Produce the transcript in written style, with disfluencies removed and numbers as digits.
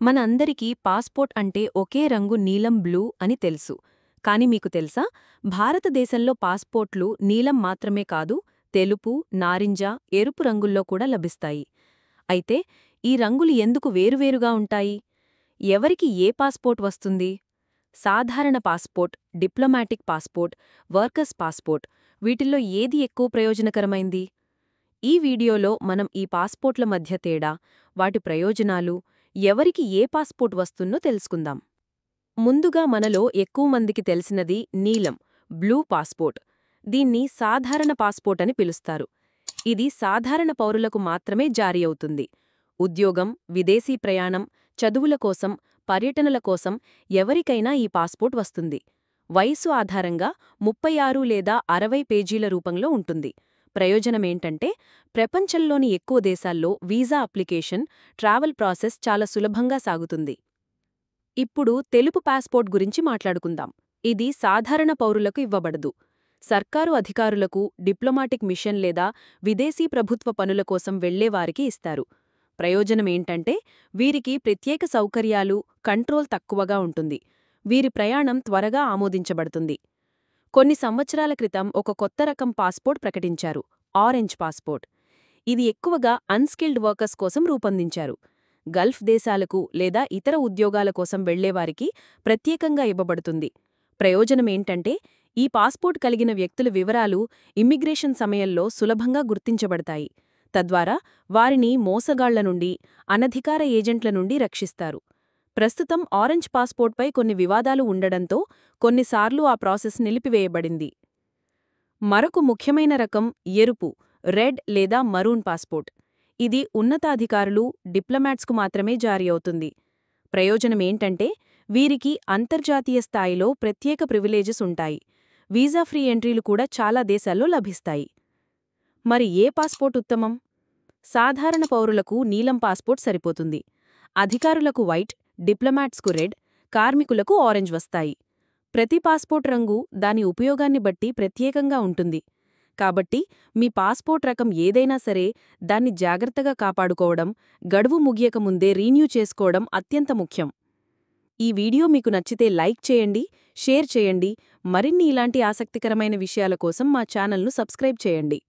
మనందరికీ పాస్పోర్ట్ అంటే ఒకే రంగు నీలం బ్లూ అని తెలుసు. కాని మీకు తెలుసా, భారతదేశంలో పాస్పోర్ట్లు నీలం మాత్రమే కాదు, తెలుపు, నారింజ, ఎరుపు రంగుల్లో కూడా లభిస్తాయి. అయితే ఈ రంగులు ఎందుకు వేరువేరుగా ఉంటాయి? ఎవరికి ఏ పాస్పోర్ట్ వస్తుంది? సాధారణ passport, diplomatic passport, workers passport, వీటిల్లో ఏది ఎక్కువ ప్రయోజనకరమైంది? ఈ వీడియోలో మనం ఈ పాస్పోర్ట్ల మధ్య తేడా, వాటి ప్రయోజనాలు, ఎవరికి ఏ పాస్పోర్ట్ వస్తుందో తెలుసుకుందాం. ముందుగా మనలో ఎక్కువ మందికి తెలిసినది నీలం, బ్లూ పాస్పోర్ట్. దీన్ని సాధారణ పాస్పోర్ట్ అని పిలుస్తారు. ఇది సాధారణ పౌరులకు మాత్రమే జారీ అవుతుంది. ఉద్యోగం, విదేశీ ప్రయాణం, చదువుల కోసం, పర్యటనల కోసం ఎవరికైనా ఈ పాస్పోర్ట్ వస్తుంది. వయసు ఆధారంగా 36 లేదా 60 పేజీల రూపంలో ఉంటుంది. ప్రయోజనమేంటంటే, ప్రపంచంలోని ఎక్కువ దేశాల్లో వీసా అప్లికేషన్, ట్రావెల్ ప్రాసెస్ చాలా సులభంగా సాగుతుంది. ఇప్పుడు తెలుపు పాస్పోర్ట్ గురించి మాట్లాడుకుందాం. ఇది సాధారణ పౌరులకు ఇవ్వబడదు. సర్కారు అధికారులకు, డిప్లొమాటిక్ మిషన్ లేదా విదేశీ ప్రభుత్వ పనుల కోసం వెళ్లేవారికి ఇస్తారు. ప్రయోజనమేంటంటే, వీరికి ప్రత్యేక సౌకర్యాలు, కంట్రోల్ తక్కువగా ఉంటుంది. వీరి ప్రయాణం త్వరగా ఆమోదించబడుతుంది. కొన్ని సంవత్సరాల క్రితం ఒక కొత్త రకం పాస్పోర్ట్ ప్రకటించారు, ఆరెంజ్ పాస్పోర్ట్. ఇది ఎక్కువగా అన్స్కిల్డ్ వర్కర్స్ కోసం రూపొందించారు. గల్ఫ్ దేశాలకు లేదా ఇతర ఉద్యోగాల కోసం వెళ్లేవారికి ప్రత్యేకంగా ఇవ్వబడుతుంది. ప్రయోజనమేంటంటే, ఈ పాస్పోర్ట్ కలిగిన వ్యక్తుల వివరాలు ఇమ్మిగ్రేషన్ సమయంలో సులభంగా గుర్తించబడతాయి. తద్వారా వారిని మోసగాళ్ల నుండి, అనధికార ఏజెంట్ల నుండి రక్షిస్తారు. ప్రస్తుతం ఆరెంజ్ పాస్పోర్ట్పై కొన్ని వివాదాలు ఉండడంతో కొన్నిసార్లు ఆ ప్రాసెస్ నిలిపివేయబడింది. మరొక ముఖ్యమైన రకం ఎరుపు, రెడ్ లేదా మరూన్ పాస్పోర్ట్. ఇది ఉన్నతాధికారులు, డిప్లొమాట్స్కు మాత్రమే జారీ అవుతుంది. ప్రయోజనమేంటంటే, వీరికి అంతర్జాతీయ స్థాయిలో ప్రత్యేక ప్రివిలేజెస్ ఉంటాయి. వీసా ఫ్రీ ఎంట్రీలు కూడా చాలా దేశాల్లో లభిస్తాయి. మరి ఏ పాస్పోర్ట్ ఉత్తమం? సాధారణ పౌరులకు నీలం పాస్పోర్ట్ సరిపోతుంది. అధికారులకు వైట్, డిప్లొమాట్స్కు రెడ్, కార్మికులకు ఆరెంజ్ వస్తాయి. ప్రతి పాస్పోర్ట్ రంగు దాని ఉపయోగాన్ని బట్టి ప్రత్యేకంగా ఉంటుంది. కాబట్టి మీ పాస్పోర్ట్ రకం ఏదైనా సరే, దాన్ని జాగ్రత్తగా కాపాడుకోవడం, గడువు ముగియకముందే రీన్యూ చేసుకోవడం అత్యంత ముఖ్యం. ఈ వీడియో మీకు నచ్చితే లైక్ చేయండి, షేర్ చేయండి. మరిన్ని ఇలాంటి ఆసక్తికరమైన విషయాల కోసం మా ఛానల్ను సబ్స్క్రైబ్ చేయండి.